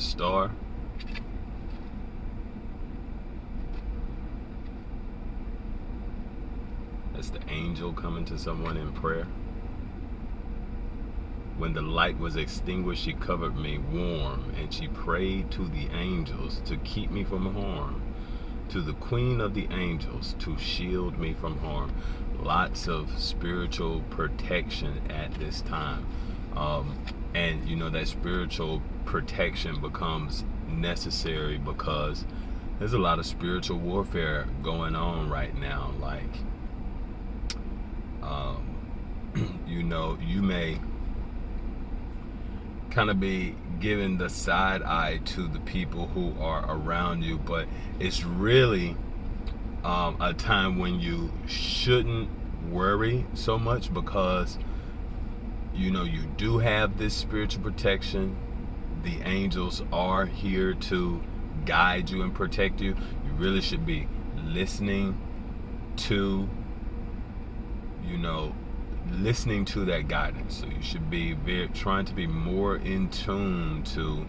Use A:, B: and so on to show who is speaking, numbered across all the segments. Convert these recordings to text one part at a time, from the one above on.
A: star. That's the angel coming to someone in prayer. When the light was extinguished, she covered me warm, and she prayed to the angels to keep me from harm, to the queen of the angels to shield me from harm. Lots of spiritual protection at this time. And you know, that spiritual protection becomes necessary because there's a lot of spiritual warfare going on right now. Like, you know, you may kind of be giving the side eye to the people who are around you, but it's really a time when you shouldn't worry so much, because you know you do have this spiritual protection. The angels are here to guide you and protect you. You really should be listening to, you know, listening to that guidance. So you should be trying to be more in tune to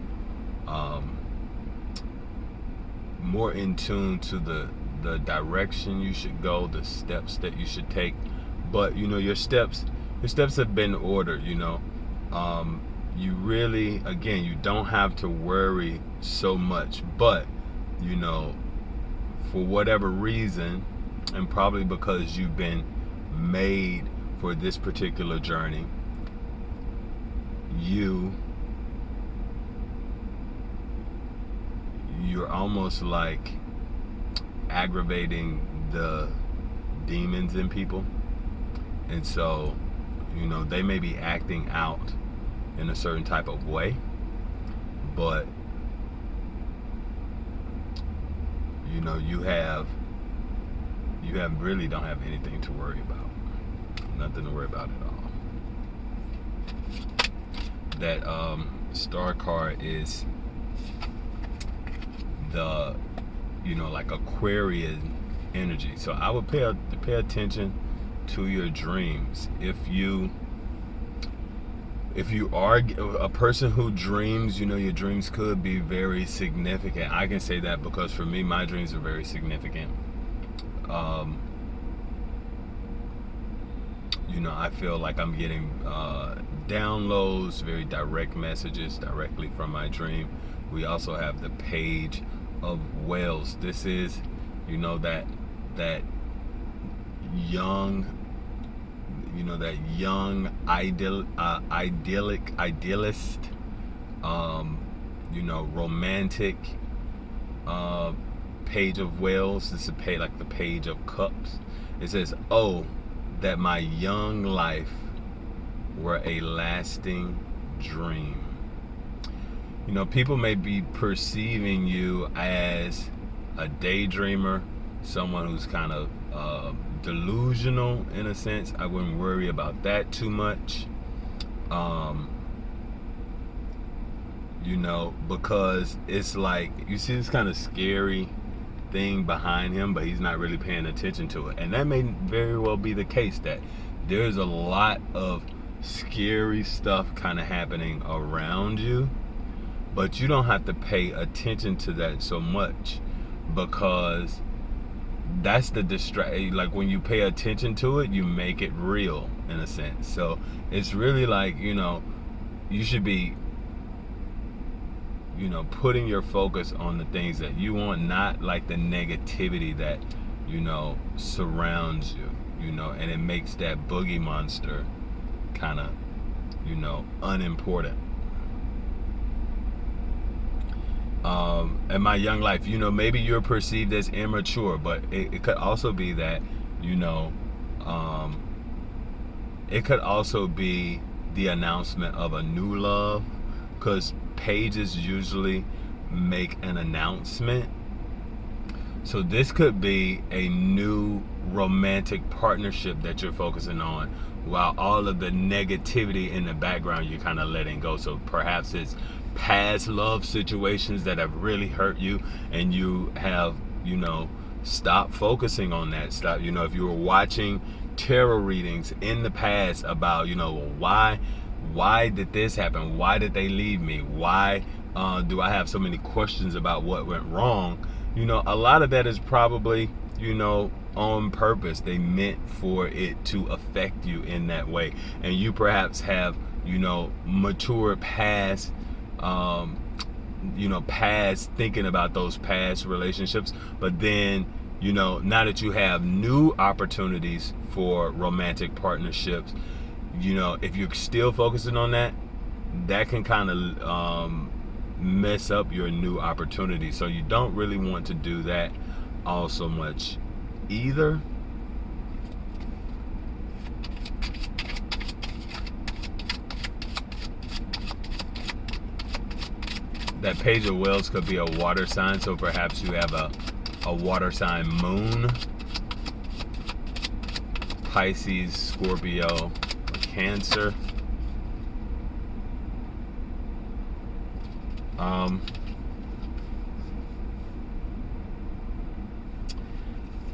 A: the direction you should go, the steps that you should take. But you know, your steps have been ordered. You know, you really, again, you don't have to worry so much. But you know, for whatever reason, and probably because you've been made for this particular journey, you're almost like aggravating the demons in people. And so, you know, they may be acting out in a certain type of way, but you know, you really don't have anything to worry about. Nothing to worry about at all. That star card is the, you know, like Aquarian energy. So I would pay attention to your dreams. If you are a person who dreams, you know, your dreams could be very significant. I can say that because for me, my dreams are very significant. You know, I feel like I'm getting downloads, very direct messages directly from my dream. We also have the Page of Whales. This is, you know, that young, you know, that young idealist, you know, romantic Page of Whales. This is like the Page of Cups. It says, "Oh, that my young life were a lasting dream." You know, people may be perceiving you as a daydreamer, someone who's kind of delusional in a sense. I wouldn't worry about that too much. You know, because it's like, you see this kind of scary thing behind him, but he's not really paying attention to it. And that may very well be the case, that there's a lot of scary stuff kind of happening around you, but you don't have to pay attention to that so much, because that's the distract. Like, when you pay attention to it, you make it real in a sense. So it's really like, you know, you should be, you know, putting your focus on the things that you want, not like the negativity that, you know, surrounds you, you know, and it makes that boogie monster kind of, you know, unimportant. In my young life, you know, maybe you're perceived as immature, but it could also be that, you know, it could also be the announcement of a new love, because pages usually make an announcement. So this could be a new romantic partnership that you're focusing on, while all of the negativity in the background you're kind of letting go. So perhaps it's past love situations that have really hurt you, and you have, you know, stopped focusing on that. Stop, you know, if you were watching tarot readings in the past about, you know, why did this happen? Why did they leave me? Why Do I have so many questions about what went wrong? A lot of that is probably, on purpose. They meant for it to affect you in that way. And you perhaps have, matured past, past thinking about those past relationships. But then, now that you have new opportunities for romantic partnerships, if you're still focusing on that, that can kind of mess up your new opportunity. So you don't really want to do that all so much either. That page of Wells could be a water sign, so perhaps you have a water sign moon, Pisces, Scorpio, or Cancer.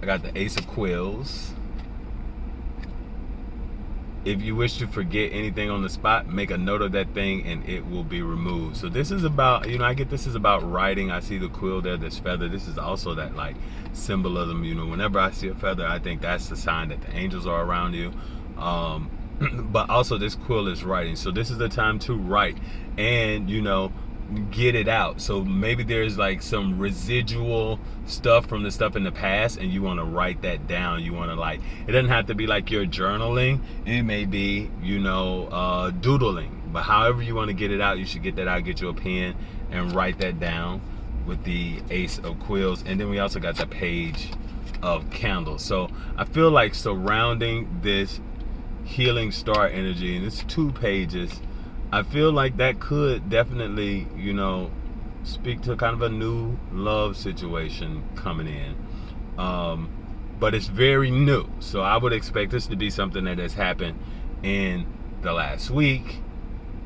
A: I got the Ace of Quills. If you wish to forget anything on the spot, make a note of that thing and it will be removed. So this is about, I get this is about writing. I see the quill there, this feather. This is also that like symbolism. Whenever I see a feather, I think that's the sign that the angels are around you. But also this quill is writing. So this is the time to write and, get it out. So maybe there's like some residual stuff from the stuff in the past and you want to write that down. You want to it doesn't have to be like you're journaling. It may be, doodling. But however you want to get it out, you should get that out, get you a pen and write that down with the Ace of Quills. And then we also got the Page of Candles. So I feel like surrounding this healing star energy, and it's 2 pages, I feel like that could definitely, speak to kind of a new love situation coming in. But it's very new. So I would expect this to be something that has happened in the last week,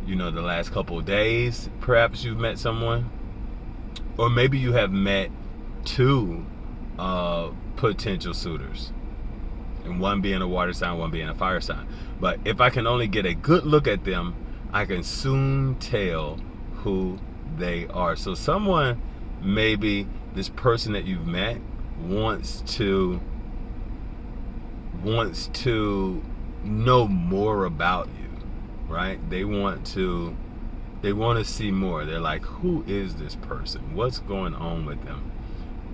A: the last couple of days. Perhaps you've met someone. Or maybe you have met 2 potential suitors. And one being a water sign, one being a fire sign. But if I can only get a good look at them, I can soon tell who they are. So someone, maybe this person that you've met, wants to know more about you, right? They want to see more. They're like, who is this person? What's going on with them?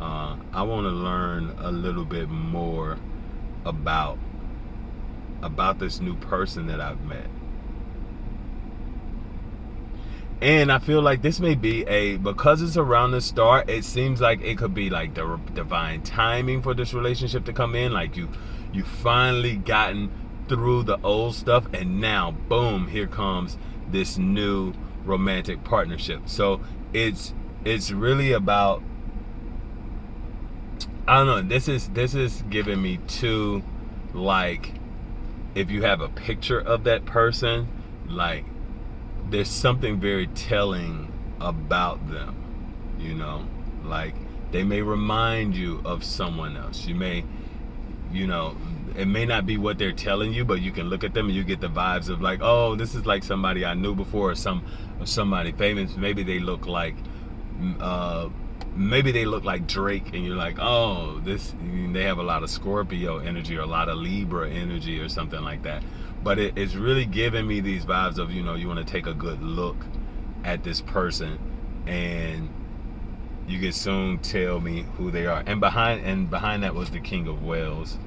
A: I want to learn a little bit more about this new person that I've met. And I feel like this may be because it's around the star, it seems like it could be like the divine timing for this relationship to come in. Like you finally gotten through the old stuff and now, boom, here comes this new romantic partnership. So it's really about, I don't know, this is giving me 2, like, if you have a picture of that person, like, there's something very telling about them, like they may remind you of someone else. You may, it may not be what they're telling you, but you can look at them and you get the vibes of like, oh, this is like somebody I knew before, or somebody famous. Maybe they look like Drake, and you're like, oh, they have a lot of Scorpio energy or a lot of Libra energy or something like that. But it's really giving me these vibes of, you want to take a good look at this person and you can soon tell me who they are. And behind that was the King of Wells.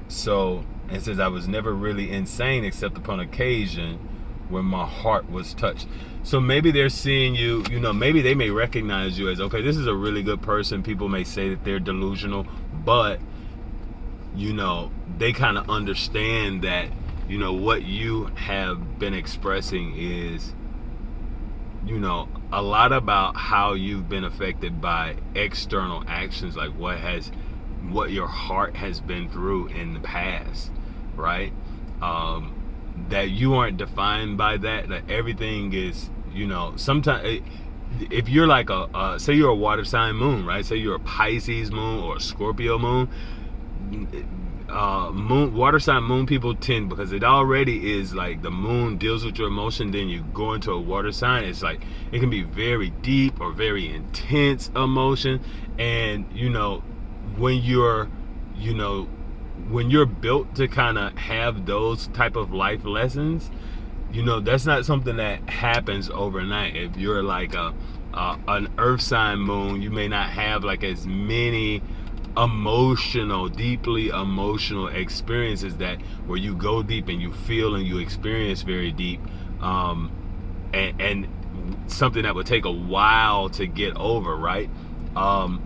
A: So it says, I was never really insane except upon occasion when my heart was touched. So maybe they're seeing you, maybe they may recognize you as, okay, this is a really good person. People may say that they're delusional, but they kind of understand that, what you have been expressing is, a lot about how you've been affected by external actions, like what your heart has been through in the past, right? That you aren't defined by that everything is, sometimes if you're like say you're a water sign moon, right? Say you're a Pisces moon or a Scorpio moon, water sign moon people tend, because it already is like the moon deals with your emotion, then you go into a water sign, it's like it can be very deep or very intense emotion. And when you're when you're built to kind of have those type of life lessons, that's not something that happens overnight. If you're like an earth sign moon, you may not have like as many deeply emotional experiences that where you go deep and you feel and you experience very deep, and something that would take a while to get over, right? But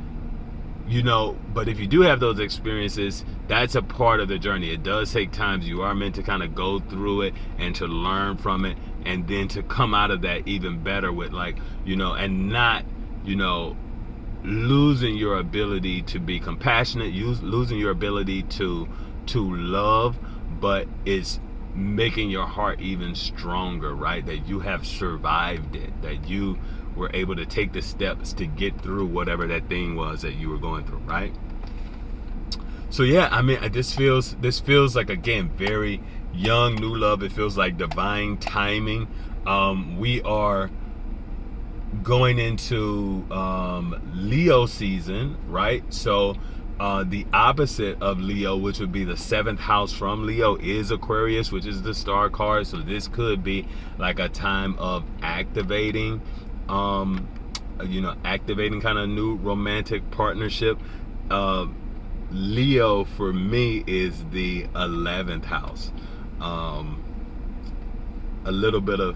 A: if you do have those experiences, that's a part of the journey. It does take time. You are meant to kind of go through it and to learn from it, and then to come out of that even better with and not losing your ability to be compassionate, losing your ability to love, but it's making your heart even stronger, right? That you have survived it, that you were able to take the steps to get through whatever that thing was that you were going through, right? So yeah, I mean, this feels like, again, very young, new love. It feels like divine timing. We are going into Leo season, right? So the opposite of Leo, which would be the 7th house from Leo, is Aquarius, which is the star card. So this could be like a time of activating activating kind of new romantic partnership. Leo for me is the 11th house. A little bit of,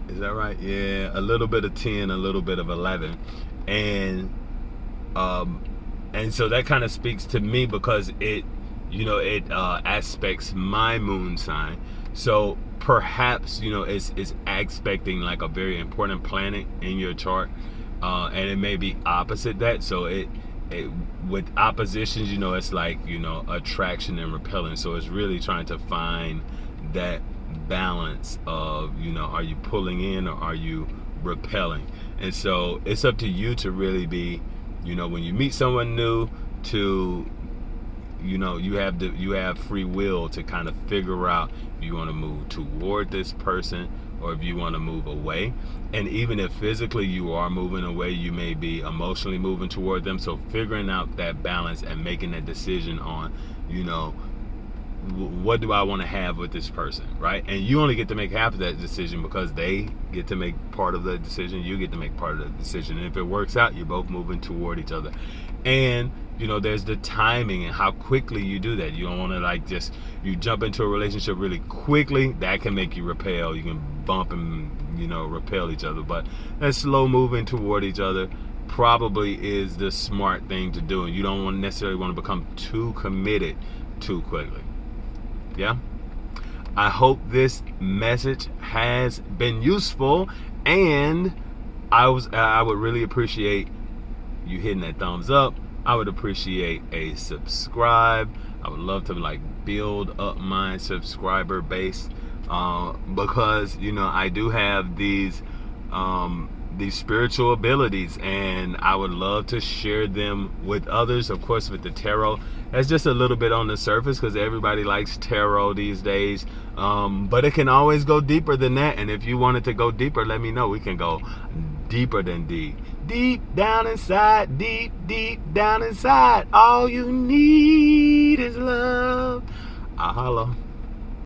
A: is that right? Yeah, a little bit of 10, a little bit of 11. And so that kind of speaks to me because it aspects my moon sign. So perhaps it's expecting like a very important planet in your chart, and it may be opposite that. So it with oppositions, it's like attraction and repelling. So it's really trying to find that balance of are you pulling in or are you repelling? And so it's up to you to really be when you meet someone new, to you have free will to kind of figure out if you want to move toward this person or if you want to move away. And even if physically you are moving away, you may be emotionally moving toward them. So figuring out that balance and making that decision on what do I want to have with this person, right? And you only get to make half of that decision, because they get to make part of the decision, you get to make part of the decision. And if it works out, you're both moving toward each other. And there's the timing and how quickly you do that. You don't want to you jump into a relationship really quickly. That can make you repel. You can bump and repel each other. But that slow moving toward each other probably is the smart thing to do. And you don't necessarily want to become too committed too quickly. Yeah, I hope this message has been useful, and I would really appreciate you hitting that thumbs up. I would appreciate a subscribe. I would love to build up my subscriber base, because I do have these spiritual abilities, and I would love to share them with others. Of course, with the tarot, that's just a little bit on the surface because everybody likes tarot these days, but it can always go deeper than that. And if you wanted to go deeper, let me know. We can go deeper than deep down inside, deep down inside. All you need is love. I'll holla.